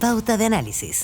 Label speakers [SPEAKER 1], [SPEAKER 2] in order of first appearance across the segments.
[SPEAKER 1] Pauta de Análisis.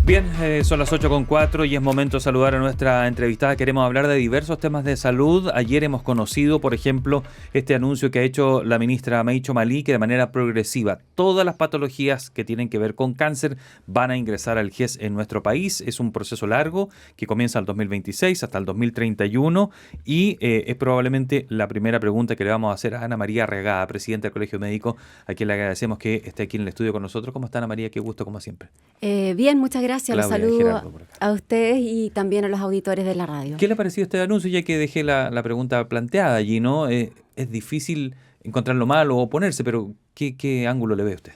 [SPEAKER 2] Bien, son las 8:04 y es momento de saludar a nuestra entrevistada. Queremos hablar de diversos temas de salud. Ayer hemos conocido, por ejemplo, este anuncio que ha hecho la ministra May Chomali, que de manera progresiva todas las patologías que tienen que ver con cáncer van a ingresar al GES en nuestro país. Es un proceso largo que comienza el 2026 hasta el 2031 y es probablemente la primera pregunta que le vamos a hacer a Ana María Regada, presidenta del Colegio Médico, a quien le agradecemos que esté aquí en el estudio con nosotros. ¿Cómo está, Ana María? Qué gusto, como siempre.
[SPEAKER 3] Bien, muchas gracias.
[SPEAKER 2] Claudia,
[SPEAKER 3] los saludo
[SPEAKER 2] Gerardo
[SPEAKER 3] a ustedes y también a los auditores de la radio.
[SPEAKER 2] ¿Qué le ha parecido este anuncio? Ya que dejé la pregunta planteada allí, ¿no? Es difícil encontrarlo mal o oponerse, pero ¿qué ángulo le ve usted?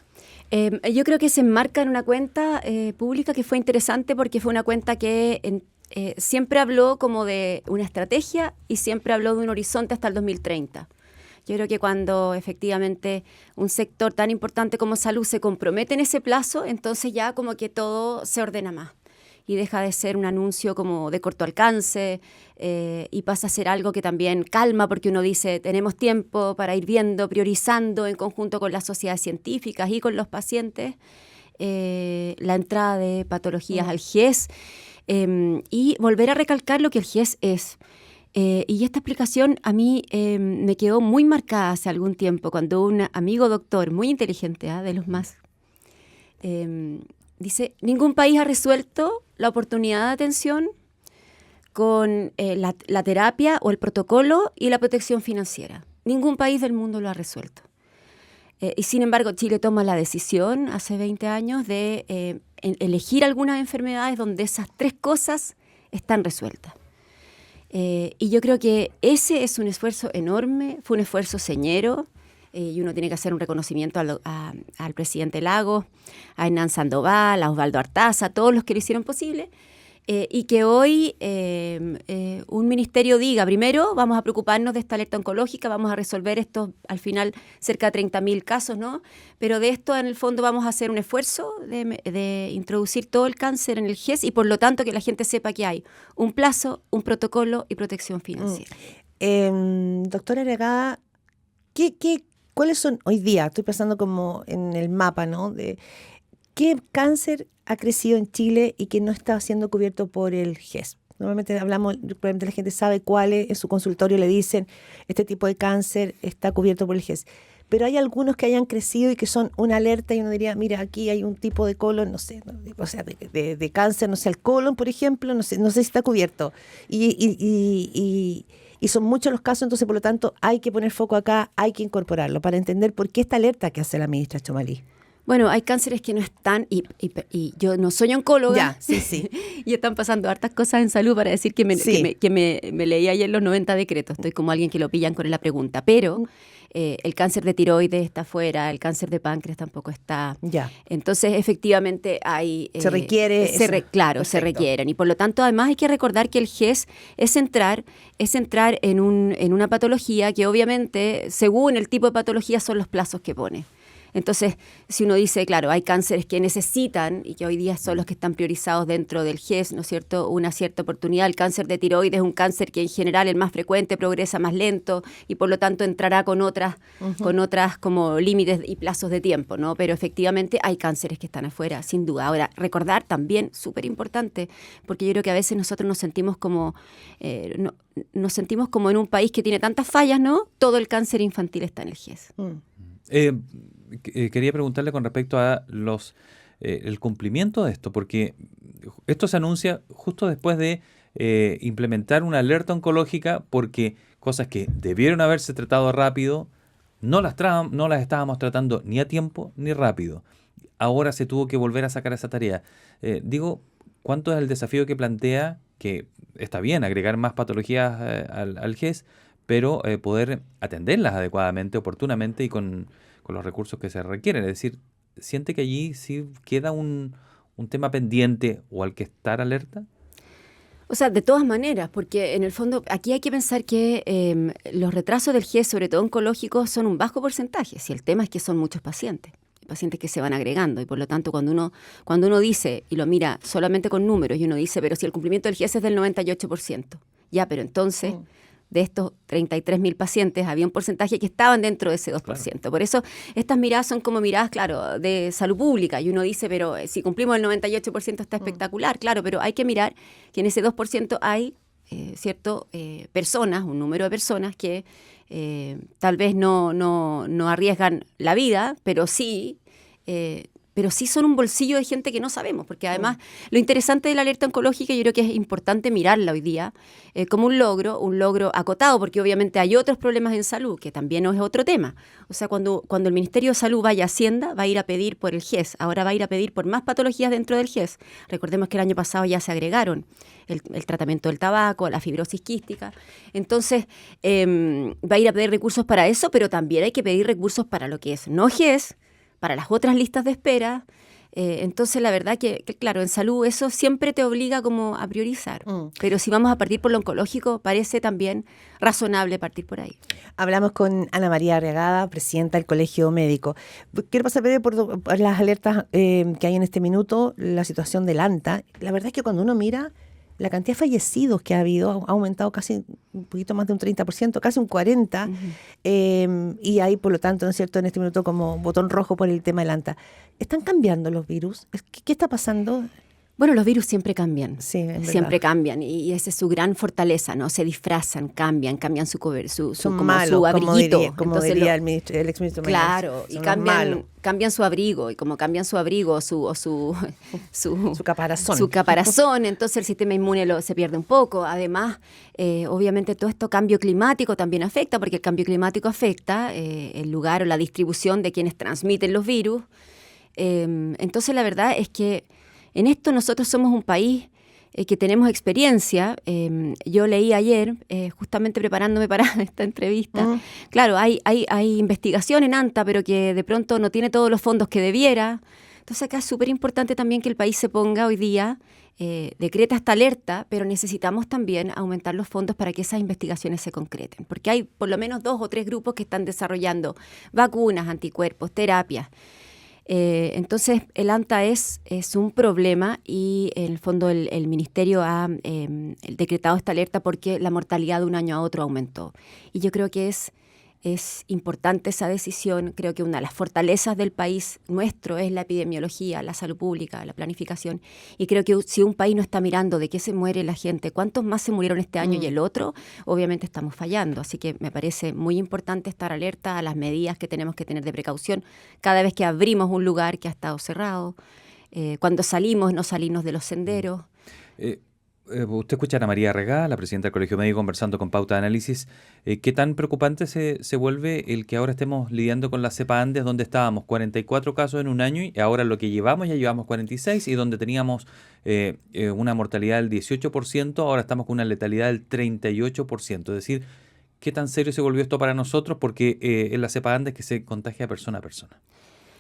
[SPEAKER 3] Yo creo que se enmarca en una cuenta pública que fue interesante porque fue una cuenta que siempre habló como de una estrategia y siempre habló de un horizonte hasta el 2030. Yo creo que cuando efectivamente un sector tan importante como salud se compromete en ese plazo, entonces ya como que todo se ordena más y deja de ser un anuncio como de corto alcance y pasa a ser algo que también calma porque uno dice tenemos tiempo para ir viendo, priorizando en conjunto con las sociedades científicas y con los pacientes la entrada de patologías al GES y volver a recalcar lo que el GES es. Y esta explicación a mí me quedó muy marcada hace algún tiempo, cuando un amigo doctor, muy inteligente, de los más, dice, ningún país ha resuelto la oportunidad de atención con la terapia o el protocolo y la protección financiera. Ningún país del mundo lo ha resuelto. Y sin embargo, Chile toma la decisión hace 20 años de elegir algunas enfermedades donde esas tres cosas están resueltas. Y yo creo que ese es un esfuerzo enorme, fue un esfuerzo señero, y uno tiene que hacer un reconocimiento al presidente Lagos, a Hernán Sandoval, a Osvaldo Artaza, a todos los que lo hicieron posible, y que hoy un ministerio diga, primero vamos a preocuparnos de esta alerta oncológica, vamos a resolver estos, al final, cerca de 30.000 casos, ¿no? Pero de esto, en el fondo, vamos a hacer un esfuerzo de introducir todo el cáncer en el GES y, por lo tanto, que la gente sepa que hay un plazo, un protocolo y protección financiera.
[SPEAKER 4] Doctora Regada, ¿cuáles son hoy día? Estoy pensando como en el mapa, ¿no? De ¿qué cáncer ha crecido en Chile y que no está siendo cubierto por el GES? Normalmente probablemente la gente sabe cuáles, en su consultorio le dicen, este tipo de cáncer está cubierto por el GES. Pero hay algunos que hayan crecido y que son una alerta y uno diría, mira, aquí hay un tipo de colon, no sé, o sea, de cáncer, no sé, el colon, por ejemplo, no sé si está cubierto. Y son muchos los casos, entonces, por lo tanto, hay que poner foco acá, hay que incorporarlo para entender por qué esta alerta que hace la ministra Chomali.
[SPEAKER 3] Bueno, hay cánceres que no están, y yo no soy oncóloga,
[SPEAKER 4] ya, sí.
[SPEAKER 3] y están pasando hartas cosas en salud para decir que me leí ayer los 90 decretos. Estoy como alguien que lo pillan con la pregunta, pero el cáncer de tiroides está fuera, el cáncer de páncreas tampoco está.
[SPEAKER 4] Ya.
[SPEAKER 3] Entonces, efectivamente, hay...
[SPEAKER 4] se requiere...
[SPEAKER 3] se requieren. Y por lo tanto, además hay que recordar que el GES es entrar en una patología que obviamente, según el tipo de patología, son los plazos que pone. Entonces, si uno dice, claro, hay cánceres que necesitan y que hoy día son los que están priorizados dentro del GES, ¿no es cierto?, una cierta oportunidad. El cáncer de tiroides es un cáncer que en general el más frecuente, progresa más lento y por lo tanto entrará con otras como límites y plazos de tiempo, ¿no? Pero efectivamente hay cánceres que están afuera, sin duda. Ahora, recordar también, súper importante, porque yo creo que a veces nosotros nos sentimos como en un país que tiene tantas fallas, ¿no? Todo el cáncer infantil está en el GES.
[SPEAKER 2] Quería preguntarle con respecto a el cumplimiento de esto, porque esto se anuncia justo después de implementar una alerta oncológica, porque cosas que debieron haberse tratado rápido no las estábamos tratando ni a tiempo ni rápido. Ahora se tuvo que volver a sacar esa tarea. ¿Cuánto es el desafío que plantea? Que está bien agregar más patologías al GES, pero poder atenderlas adecuadamente, oportunamente y con los recursos que se requieren. Es decir, ¿siente que allí sí queda un tema pendiente o al que estar alerta?
[SPEAKER 3] O sea, de todas maneras, porque en el fondo aquí hay que pensar que los retrasos del GES, sobre todo oncológicos, son un bajo porcentaje. Si el tema es que son muchos pacientes que se van agregando y por lo tanto cuando uno dice y lo mira solamente con números y uno dice, pero si el cumplimiento del GES es del 98%, ya, pero entonces... de estos 33.000 pacientes, había un porcentaje que estaban dentro de ese 2%. Claro. Por eso estas miradas son como miradas, claro, de salud pública. Y uno dice, pero si cumplimos el 98% está espectacular. Claro, pero hay que mirar que en ese 2% hay, personas, un número de personas que tal vez no arriesgan la vida, pero sí son un bolsillo de gente que no sabemos, porque además lo interesante de la alerta oncológica, yo creo que es importante mirarla hoy día como un logro acotado, porque obviamente hay otros problemas en salud, que también es otro tema. O sea, cuando el Ministerio de Salud vaya a Hacienda, va a ir a pedir por el GES, ahora va a ir a pedir por más patologías dentro del GES. Recordemos que el año pasado ya se agregaron el tratamiento del tabaco, la fibrosis quística. Entonces, va a ir a pedir recursos para eso, pero también hay que pedir recursos para lo que es no GES, para las otras listas de espera. Entonces, la verdad que, claro, en salud eso siempre te obliga como a priorizar. Pero si vamos a partir por lo oncológico, parece también razonable partir por ahí.
[SPEAKER 4] Hablamos con Ana María Arriagada, presidenta del Colegio Médico. Quiero pasar por las alertas que hay en este minuto, la situación del ANTA. La verdad es que cuando uno mira la cantidad de fallecidos que ha habido, ha aumentado casi un poquito más de un 30%, casi un 40%, y hay, por lo tanto, ¿no es cierto?, en este minuto como botón rojo por el tema del ANTA. ¿Están cambiando los virus? ¿Qué está pasando?
[SPEAKER 3] Bueno, los virus siempre cambian,
[SPEAKER 4] sí,
[SPEAKER 3] siempre cambian, y esa es su gran fortaleza, ¿no? Se disfrazan, cambian su abriguito.
[SPEAKER 4] Como diría el exministro Mañez.
[SPEAKER 3] Claro, y cambian su abrigo, y como cambian su abrigo, su
[SPEAKER 4] caparazón.
[SPEAKER 3] Su caparazón, entonces el sistema inmune se pierde un poco. Además, obviamente todo esto cambio climático también afecta, porque el cambio climático afecta el lugar o la distribución de quienes transmiten los virus. Entonces la verdad es que en esto nosotros somos un país que tenemos experiencia. Yo leí ayer, justamente preparándome para esta entrevista, claro, hay investigación en ANTA, pero que de pronto no tiene todos los fondos que debiera. Entonces acá es súper importante también que el país se ponga hoy día, decreta esta alerta, pero necesitamos también aumentar los fondos para que esas investigaciones se concreten, porque hay por lo menos 2 o 3 grupos que están desarrollando vacunas, anticuerpos, terapias. Entonces el ANTA es un problema, y en el fondo el Ministerio ha decretado esta alerta porque la mortalidad de un año a otro aumentó. Y yo creo que es importante esa decisión. Creo que una de las fortalezas del país nuestro es la epidemiología, la salud pública, la planificación. Y creo que si un país no está mirando de qué se muere la gente, cuántos más se murieron este año y el otro, obviamente estamos fallando. Así que me parece muy importante estar alerta a las medidas que tenemos que tener de precaución cada vez que abrimos un lugar que ha estado cerrado, cuando salimos, no salirnos de los senderos.
[SPEAKER 2] Usted escucha a Ana María Arriagada, la presidenta del Colegio Médico, conversando con Pauta de Análisis. ¿Qué tan preocupante se vuelve el que ahora estemos lidiando con la cepa Andes, donde estábamos 44 casos en un año y ahora lo que ya llevamos 46, y donde teníamos una mortalidad del 18%, ahora estamos con una letalidad del 38%? Es decir, ¿qué tan serio se volvió esto para nosotros? Porque es la cepa Andes que se contagia persona a persona.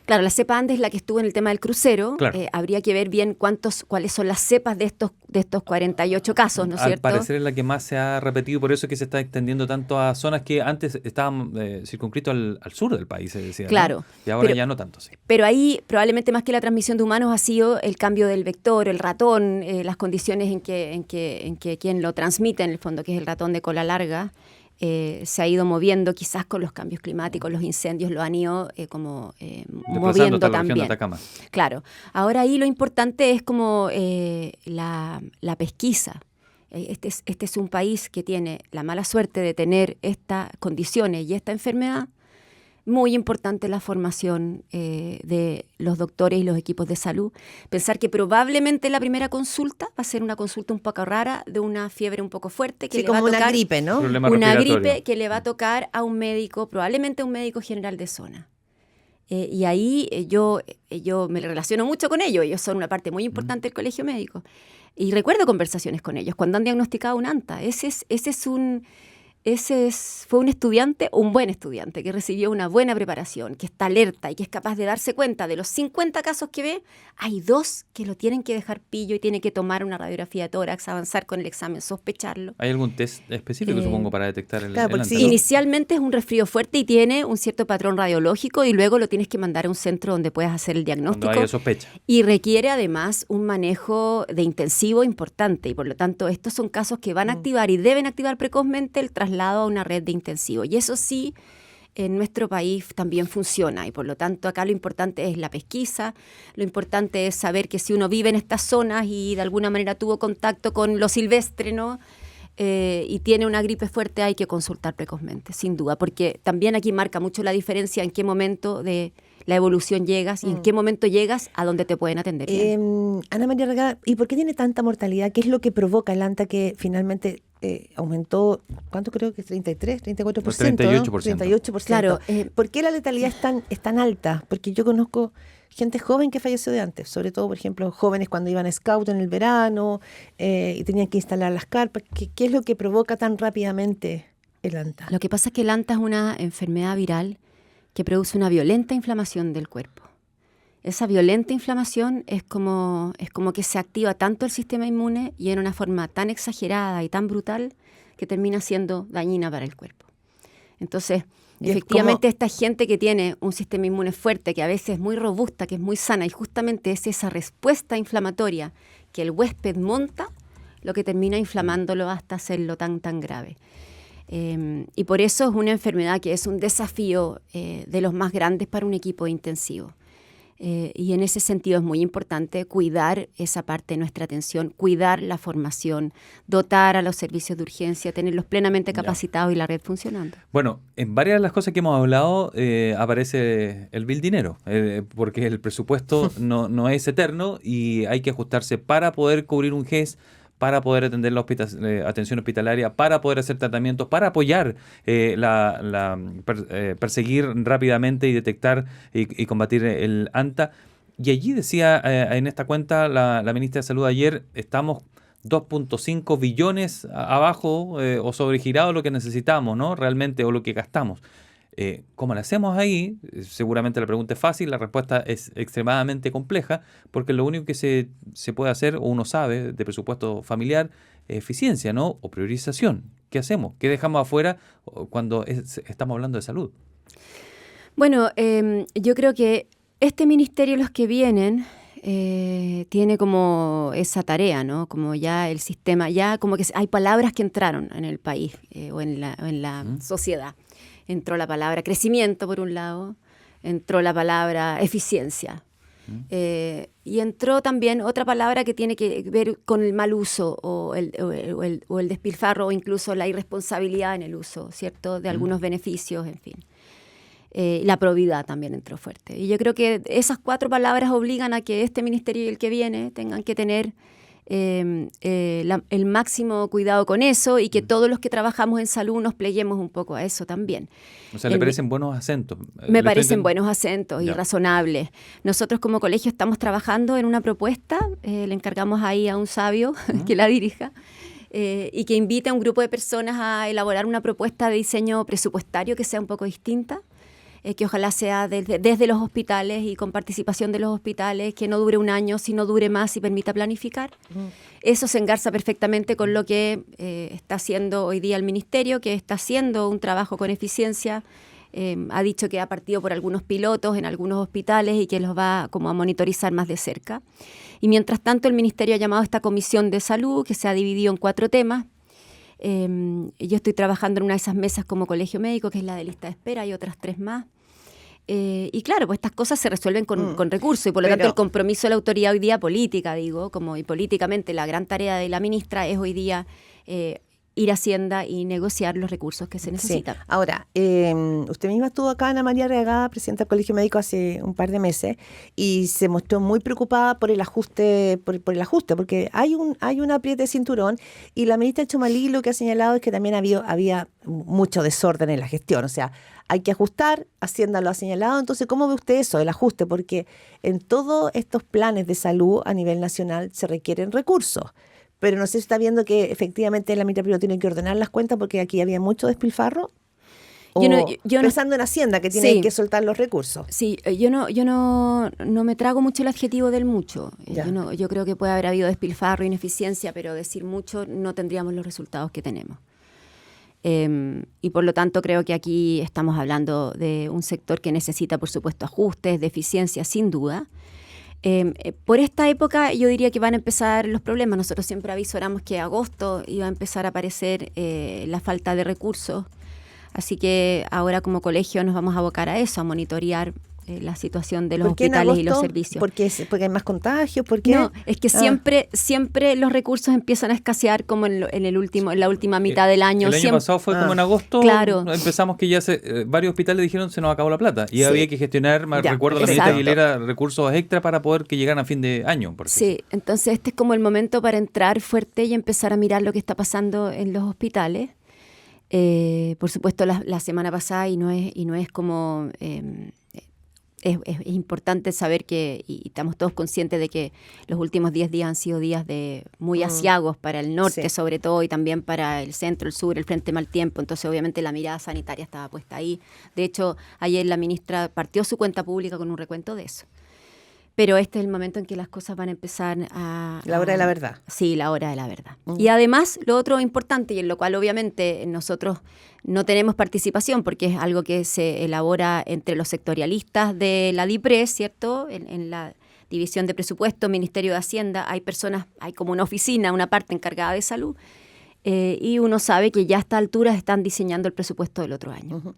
[SPEAKER 3] Claro, la cepa Andes es la que estuvo en el tema del crucero.
[SPEAKER 2] Claro.
[SPEAKER 3] Habría que ver bien cuáles son las cepas de estos 48 casos, ¿no es cierto?
[SPEAKER 2] Al parecer es la que más se ha repetido, por eso es que se está extendiendo tanto a zonas que antes estaban circunscritos al sur del país, se decía.
[SPEAKER 3] Claro.
[SPEAKER 2] ¿No? Y ahora ya no tanto, sí.
[SPEAKER 3] Pero ahí probablemente más que la transmisión de humanos ha sido el cambio del vector, el ratón, las condiciones en que quien lo transmite, en el fondo, que es el ratón de cola larga, se ha ido moviendo, quizás con los cambios climáticos, los incendios lo han ido moviendo también. Claro. Ahora ahí lo importante es como la pesquisa. Este es un país que tiene la mala suerte de tener estas condiciones y esta enfermedad. Muy importante la formación de los doctores y los equipos de salud. Pensar que probablemente la primera consulta va a ser una consulta un poco rara, de una fiebre un poco fuerte. Que
[SPEAKER 4] sí,
[SPEAKER 3] le
[SPEAKER 4] como
[SPEAKER 3] va a tocar,
[SPEAKER 4] una gripe, ¿no?
[SPEAKER 3] Una gripe que le va a tocar a un médico, probablemente a un médico general de zona. Y ahí yo me relaciono mucho con ellos. Ellos son una parte muy importante del colegio médico. Y recuerdo conversaciones con ellos cuando han diagnosticado un ANTA. Fue un estudiante, un buen estudiante, que recibió una buena preparación, que está alerta y que es capaz de darse cuenta de los 50 casos que ve, hay 2 que lo tienen que dejar pillo y tiene que tomar una radiografía de tórax, avanzar con el examen, sospecharlo.
[SPEAKER 2] ¿Hay algún test específico, supongo, para detectar el ANTA?
[SPEAKER 3] Sí. Inicialmente es un resfrío fuerte y tiene un cierto patrón radiológico, y luego lo tienes que mandar a un centro donde puedas hacer el diagnóstico.
[SPEAKER 2] Cuando haya sospecha.
[SPEAKER 3] Y requiere además un manejo de intensivo importante, y por lo tanto estos son casos que van a activar y deben activar precozmente el traslado traslado a una red de intensivos. Y eso sí, en nuestro país también funciona, y por lo tanto acá lo importante es la pesquisa, lo importante es saber que si uno vive en estas zonas y de alguna manera tuvo contacto con lo silvestre, ¿no? Y tiene una gripe fuerte, hay que consultar precozmente, sin duda, porque también aquí marca mucho la diferencia en qué momento de la evolución llegas y en qué momento llegas a donde te pueden atender bien.
[SPEAKER 4] Ana María Regada, ¿y por qué tiene tanta mortalidad? ¿Qué es lo que provoca el ANTA que finalmente aumentó, ¿cuánto creo que es? 33, 34%?
[SPEAKER 2] 38%.
[SPEAKER 4] 38%.
[SPEAKER 3] Claro.
[SPEAKER 4] ¿Por qué la letalidad es tan alta? Porque yo conozco gente joven que falleció de antes, sobre todo, por ejemplo, jóvenes cuando iban a scout en el verano y tenían que instalar las carpas. ¿Qué es lo que provoca tan rápidamente el ANTA?
[SPEAKER 3] Lo que pasa es que el ANTA es una enfermedad viral que produce una violenta inflamación del cuerpo. Esa violenta inflamación es como que se activa tanto el sistema inmune y en una forma tan exagerada y tan brutal que termina siendo dañina para el cuerpo. Entonces, efectivamente, esta gente que tiene un sistema inmune fuerte, que a veces es muy robusta, que es muy sana, y justamente es esa respuesta inflamatoria que el huésped monta lo que termina inflamándolo hasta hacerlo tan grave. Y por eso es una enfermedad que es un desafío de los más grandes para un equipo intensivo. Y en ese sentido es muy importante cuidar esa parte de nuestra atención, cuidar la formación, dotar a los servicios de urgencia, tenerlos plenamente capacitados y la red funcionando.
[SPEAKER 2] Bueno, en varias de las cosas que hemos hablado aparece el vil dinero, porque el presupuesto no es eterno y hay que ajustarse para poder cubrir un GES, para poder atender la atención hospitalaria, para poder hacer tratamientos, para apoyar perseguir rápidamente y detectar y combatir el ANTA. Y allí decía en esta cuenta la ministra de Salud ayer, estamos 2.5 billones abajo o sobregirado lo que necesitamos, ¿no? Realmente, o lo que gastamos. ¿Cómo lo hacemos ahí? Seguramente la pregunta es fácil, la respuesta es extremadamente compleja, porque lo único que se puede hacer, o uno sabe, de presupuesto familiar, es eficiencia, ¿no? O priorización. ¿Qué hacemos? ¿Qué dejamos afuera cuando estamos hablando de salud?
[SPEAKER 3] Bueno, yo creo que este ministerio, los que vienen, tiene como esa tarea, ¿no? Como ya el sistema, ya como que hay palabras que entraron en el país o en la sociedad. Entró la palabra crecimiento, por un lado, entró la palabra eficiencia. Y entró también otra palabra que tiene que ver con el mal uso o el despilfarro o incluso la irresponsabilidad en el uso, ¿cierto? De algunos beneficios, en fin. La probidad también entró fuerte. Y yo creo que esas 4 palabras obligan a que este ministerio y el que viene tengan que tener el máximo cuidado con eso y que todos los que trabajamos en salud nos pleguemos un poco a eso también.
[SPEAKER 2] O sea, ¿le parecen buenos acentos?
[SPEAKER 3] Me parecen buenos acentos y razonables. Nosotros como colegio estamos trabajando en una propuesta, le encargamos ahí a un sabio que la dirija, y que invite a un grupo de personas a elaborar una propuesta de diseño presupuestario que sea un poco distinta, que ojalá sea desde los hospitales y con participación de los hospitales, que no dure un año, sino dure más y permita planificar. Eso se engarza perfectamente con lo que está haciendo hoy día el Ministerio, que está haciendo un trabajo con eficiencia. Ha dicho que ha partido por algunos pilotos en algunos hospitales y que los va como a monitorizar más de cerca. Y mientras tanto, el Ministerio ha llamado a esta comisión de salud, que se ha dividido en 4 temas. Yo estoy trabajando en una de esas mesas como colegio médico, que es la de lista de espera, y otras 3 más. Y claro, pues estas cosas se resuelven con recursos y por lo tanto el compromiso de la autoridad hoy día política, digo, como y políticamente la gran tarea de la ministra es hoy día ir a Hacienda y negociar los recursos que se necesitan.
[SPEAKER 4] Sí. Ahora, usted misma estuvo acá, Ana María Regada, presidenta del Colegio Médico, hace un par de meses y se mostró muy preocupada por el ajuste, por el ajuste, porque hay un apriete de cinturón y la ministra Chumalí lo que ha señalado es que también había mucho desorden en la gestión, o sea, hay que ajustar, Hacienda lo ha señalado. Entonces, ¿cómo ve usted eso, el ajuste? Porque en todos estos planes de salud a nivel nacional se requieren recursos. Pero no sé si está viendo que efectivamente la mitad privada tiene que ordenar las cuentas porque aquí había mucho despilfarro. Pensando en Hacienda, que tiene que soltar los recursos.
[SPEAKER 3] Sí, yo no me trago mucho el adjetivo del mucho. Yo creo que puede haber habido despilfarro, ineficiencia, pero decir mucho no tendríamos los resultados que tenemos. Y por lo tanto creo que aquí estamos hablando de un sector que necesita, por supuesto, ajustes, de eficiencia, sin duda. Por esta época yo diría que van a empezar los problemas. Nosotros siempre avisoramos que agosto iba a empezar a aparecer la falta de recursos. Así que ahora como colegio nos vamos a abocar a eso, a monitorear la situación de los hospitales y los servicios.
[SPEAKER 4] Porque hay más contagios. ¿Por qué?
[SPEAKER 3] No, es que siempre los recursos empiezan a escasear como en la última mitad del año.
[SPEAKER 2] El año pasado fue como en agosto,
[SPEAKER 3] claro.
[SPEAKER 2] Empezamos que ya varios hospitales dijeron se nos acabó la plata y había que gestionar, recuerdo la ministra Aguilera, recursos extra para poder que llegaran a fin de año.
[SPEAKER 3] Sí, entonces este es como el momento para entrar fuerte y empezar a mirar lo que está pasando en los hospitales. Por supuesto la semana pasada y no es como... Es importante saber que, y estamos todos conscientes de que los últimos 10 días han sido días de muy aciagos para el norte, sobre todo, y también para el centro, el sur, el frente mal tiempo. Entonces, obviamente, la mirada sanitaria estaba puesta ahí. De hecho, ayer la ministra partió su cuenta pública con un recuento de eso. Pero este es el momento en que las cosas van a empezar a...
[SPEAKER 4] La hora de la verdad.
[SPEAKER 3] Sí, la hora de la verdad. Y además, lo otro importante, y en lo cual obviamente nosotros no tenemos participación, porque es algo que se elabora entre los sectorialistas de la DIPRES, ¿cierto? En la División de Presupuesto, Ministerio de Hacienda, hay como una oficina, una parte encargada de salud, y uno sabe que ya a esta altura están diseñando el presupuesto del otro año.
[SPEAKER 4] Uh-huh.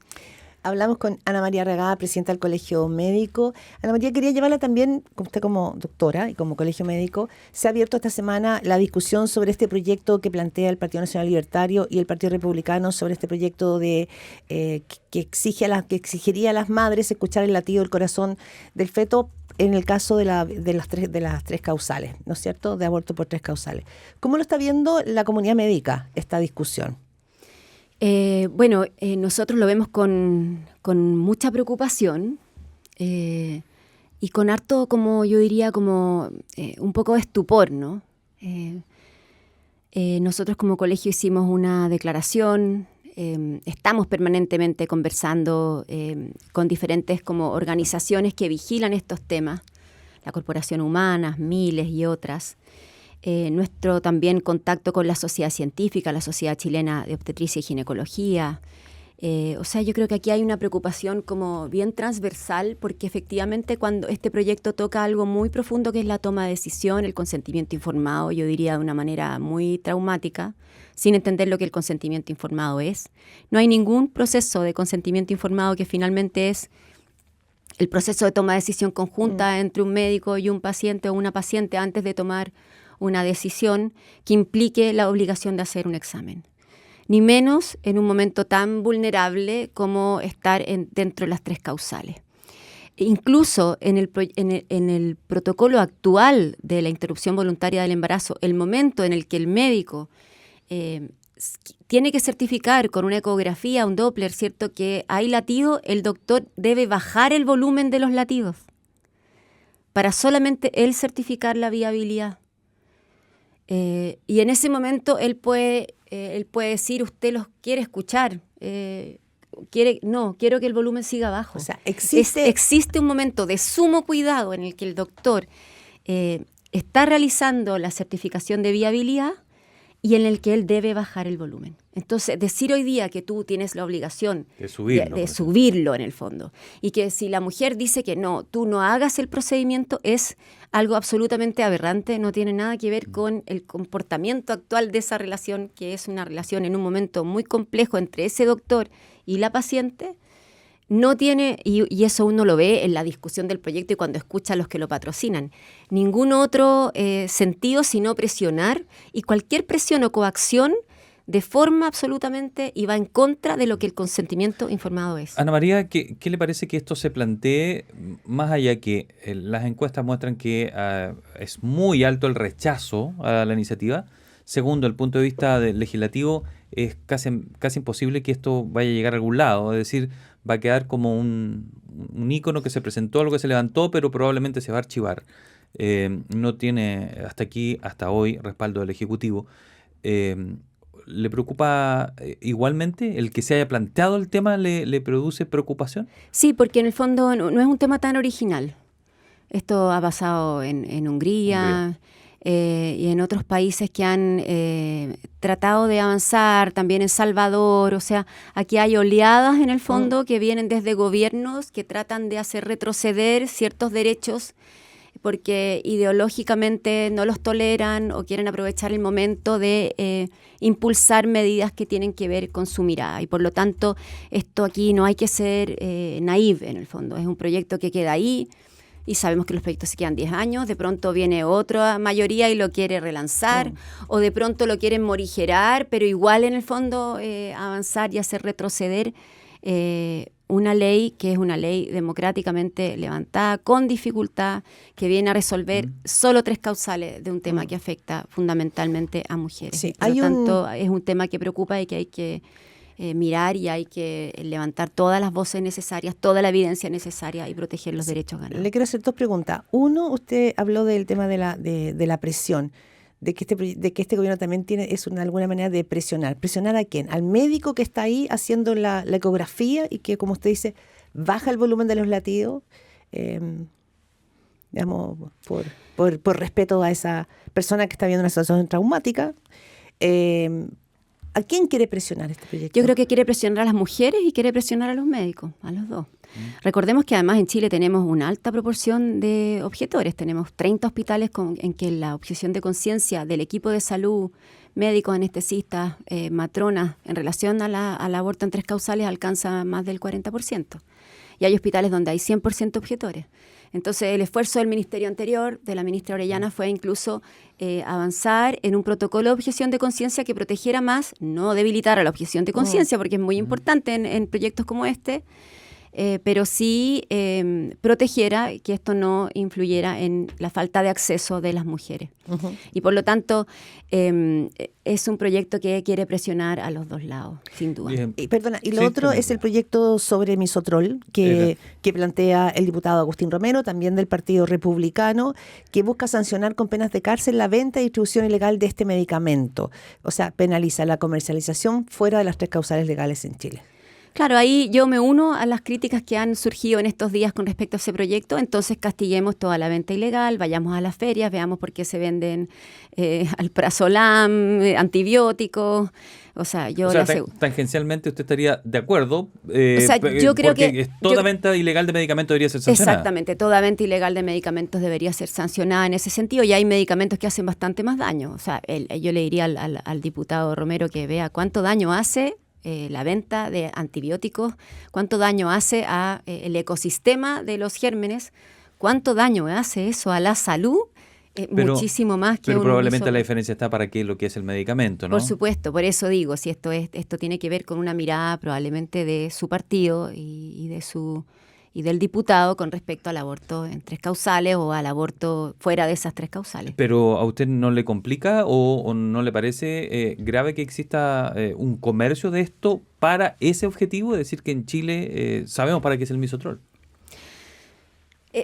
[SPEAKER 4] Hablamos con Ana María Regada, presidenta del Colegio Médico. Ana María, quería llevarla también, usted como doctora y como Colegio Médico, se ha abierto esta semana la discusión sobre este proyecto que plantea el Partido Nacional Libertario y el Partido Republicano sobre este proyecto de que exigiría a las madres escuchar el latido del corazón del feto en el caso de las tres causales, ¿no es cierto?, de aborto por 3 causales. ¿Cómo lo está viendo la comunidad médica esta discusión?
[SPEAKER 3] Nosotros lo vemos con mucha preocupación y con harto, como yo diría, como un poco de estupor, ¿no? Nosotros como colegio hicimos una declaración, estamos permanentemente conversando con diferentes como organizaciones que vigilan estos temas, la Corporación Humana, Miles y otras. Nuestro también contacto con la sociedad científica, la Sociedad Chilena de Obstetricia y Ginecología. Yo creo que aquí hay una preocupación como bien transversal, porque efectivamente cuando este proyecto toca algo muy profundo que es la toma de decisión, el consentimiento informado, yo diría de una manera muy traumática, sin entender lo que el consentimiento informado es. No hay ningún proceso de consentimiento informado que finalmente es el proceso de toma de decisión conjunta entre un médico y un paciente o una paciente antes de tomar una decisión que implique la obligación de hacer un examen. Ni menos en un momento tan vulnerable como estar dentro de las 3 causales. Incluso en el protocolo actual de la interrupción voluntaria del embarazo, el momento en el que el médico tiene que certificar con una ecografía, un Doppler, ¿cierto?, que hay latido, el doctor debe bajar el volumen de los latidos para solamente él certificar la viabilidad. Y en ese momento él puede decir, usted los quiere escuchar, quiero que el volumen siga bajo.
[SPEAKER 4] O sea, existe
[SPEAKER 3] un momento de sumo cuidado en el que el doctor está realizando la certificación de viabilidad y en el que él debe bajar el volumen. Entonces, decir hoy día que tú tienes la obligación de subirlo en el fondo, y que si la mujer dice que no, tú no hagas el procedimiento, es algo absolutamente aberrante, no tiene nada que ver con el comportamiento actual de esa relación, que es una relación en un momento muy complejo entre ese doctor y la paciente. No tiene, y eso uno lo ve en la discusión del proyecto y cuando escucha a los que lo patrocinan, ningún otro sentido sino presionar, y cualquier presión o coacción de forma absolutamente y va en contra de lo que el consentimiento informado es.
[SPEAKER 2] Ana María, ¿qué le parece que esto se plantee más allá que las encuestas muestran que es muy alto el rechazo a la iniciativa? Segundo, el punto de vista legislativo, es casi imposible que esto vaya a llegar a algún lado, es decir, va a quedar como un ícono que se presentó, algo que se levantó, pero probablemente se va a archivar. No tiene hasta hoy, respaldo del Ejecutivo. ¿Le preocupa igualmente el que se haya planteado el tema? ¿Le produce preocupación?
[SPEAKER 3] Sí, porque en el fondo no es un tema tan original. Esto ha pasado en Hungría. Y en otros países que han tratado de avanzar, también en Salvador. O sea, aquí hay oleadas en el fondo que vienen desde gobiernos que tratan de hacer retroceder ciertos derechos porque ideológicamente no los toleran o quieren aprovechar el momento de impulsar medidas que tienen que ver con su mirada. Y por lo tanto, esto aquí no hay que ser naive en el fondo. Es un proyecto que queda ahí y sabemos que los proyectos se quedan 10 años. De pronto viene otra mayoría y lo quiere relanzar o de pronto lo quieren morigerar, pero igual en el fondo avanzar y hacer retroceder una ley que es una ley democráticamente levantada, con dificultad, que viene a resolver solo 3 causales de un tema que afecta fundamentalmente a mujeres.
[SPEAKER 4] Sí,
[SPEAKER 3] por lo tanto, es un tema que preocupa y que hay que mirar y hay que levantar todas las voces necesarias, toda la evidencia necesaria y proteger los derechos ganados.
[SPEAKER 4] Le quiero hacer 2 preguntas. Uno, usted habló del tema de la presión. De que este gobierno también es de alguna manera de presionar. ¿Presionar a quién? Al médico que está ahí haciendo la ecografía y que, como usted dice, baja el volumen de los latidos, digamos, por respeto a esa persona que está viviendo una situación traumática. ¿A quién quiere presionar este proyecto?
[SPEAKER 3] Yo creo que quiere presionar a las mujeres y quiere presionar a los médicos, a los dos. Recordemos que además en Chile tenemos una alta proporción de objetores. Tenemos 30 hospitales en que la objeción de conciencia del equipo de salud, médicos, anestesistas, matronas, en relación al aborto en 3 causales alcanza más del 40%. Y hay hospitales donde hay 100% objetores. Entonces, el esfuerzo del ministerio anterior, de la ministra Orellana, fue incluso avanzar en un protocolo de objeción de conciencia que protegiera más, no debilitara la objeción de conciencia, porque es muy importante en proyectos como este, pero sí protegiera que esto no influyera en la falta de acceso de las mujeres. Y por lo tanto, es un proyecto que quiere presionar a los dos lados, sin duda.
[SPEAKER 4] Y lo otro es el proyecto sobre misotrol que plantea el diputado Agustín Romero, también del Partido Republicano, que busca sancionar con penas de cárcel la venta y distribución ilegal de este medicamento. O sea, penaliza la comercialización fuera de las 3 causales legales en Chile.
[SPEAKER 3] Claro, ahí yo me uno a las críticas que han surgido en estos días con respecto a ese proyecto. Entonces castiguemos toda la venta ilegal, vayamos a las ferias, veamos por qué se venden alprazolam, antibióticos. O sea,
[SPEAKER 2] tangencialmente usted estaría de acuerdo.
[SPEAKER 3] Yo creo que
[SPEAKER 2] toda venta ilegal de medicamentos debería ser sancionada.
[SPEAKER 3] Exactamente, toda venta ilegal de medicamentos debería ser sancionada en ese sentido. Y hay medicamentos que hacen bastante más daño. O sea, yo le diría al diputado Romero que vea cuánto daño hace la venta de antibióticos, cuánto daño hace a el ecosistema de los gérmenes, cuánto daño hace eso a la salud, muchísimo más que
[SPEAKER 2] pero probablemente la diferencia está para qué lo que es el medicamento, ¿no?
[SPEAKER 3] Por supuesto, por eso digo, si esto tiene que ver con una mirada probablemente de su partido y del diputado con respecto al aborto en 3 causales o al aborto fuera de esas 3 causales.
[SPEAKER 2] ¿Pero a usted no le complica o no le parece grave que exista un comercio de esto para ese objetivo? Es decir, que en Chile sabemos para qué es el misotrol.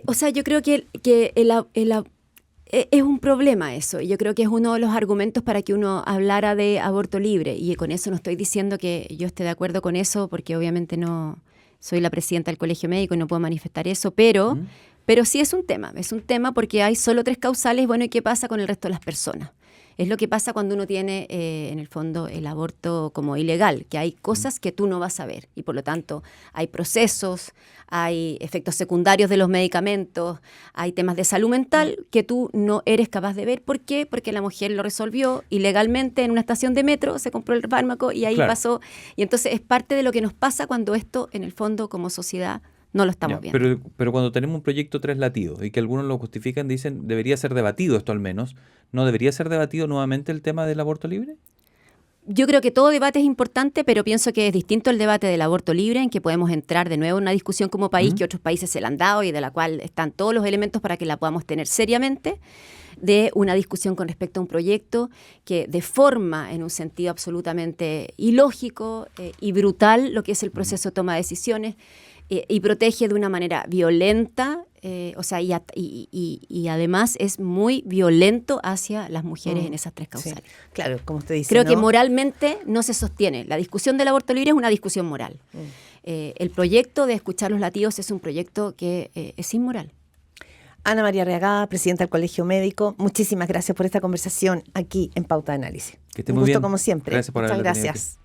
[SPEAKER 3] O sea, yo creo que es un problema eso. Yo creo que es uno de los argumentos para que uno hablara de aborto libre. Y con eso no estoy diciendo que yo esté de acuerdo con eso, porque obviamente no soy la presidenta del Colegio Médico y no puedo manifestar eso, pero sí es un tema porque hay solo 3 causales. Bueno, ¿y qué pasa con el resto de las personas? Es lo que pasa cuando uno tiene, en el fondo, el aborto como ilegal, que hay cosas que tú no vas a ver y por lo tanto hay procesos, hay efectos secundarios de los medicamentos, hay temas de salud mental que tú no eres capaz de ver. ¿Por qué? Porque la mujer lo resolvió ilegalmente en una estación de metro, se compró el fármaco y ahí pasó. Y entonces es parte de lo que nos pasa cuando esto, en el fondo, como sociedad, no lo estamos viendo.
[SPEAKER 2] Pero cuando tenemos un proyecto 3 latidos y que algunos lo justifican, dicen, debería ser debatido esto al menos, ¿no debería ser debatido nuevamente el tema del aborto libre?
[SPEAKER 3] Yo creo que todo debate es importante, pero pienso que es distinto el debate del aborto libre, en que podemos entrar de nuevo en una discusión como país que otros países se la han dado y de la cual están todos los elementos para que la podamos tener seriamente, de una discusión con respecto a un proyecto que deforma en un sentido absolutamente ilógico y brutal lo que es el proceso de toma de decisiones, y protege de una manera violenta, y además es muy violento hacia las mujeres en esas 3 causales.
[SPEAKER 4] Sí. Claro, como usted dice.
[SPEAKER 3] Creo que moralmente no se sostiene. La discusión del aborto libre es una discusión moral. El proyecto de escuchar los latidos es un proyecto que es inmoral.
[SPEAKER 4] Ana María Arriagada, presidenta del Colegio Médico, muchísimas gracias por esta conversación aquí en Pauta de Análisis.
[SPEAKER 2] Que esté
[SPEAKER 4] Un
[SPEAKER 2] muy
[SPEAKER 4] gusto
[SPEAKER 2] bien.
[SPEAKER 4] como siempre.
[SPEAKER 2] Gracias por
[SPEAKER 4] Muchas
[SPEAKER 2] haberla tenido
[SPEAKER 4] gracias.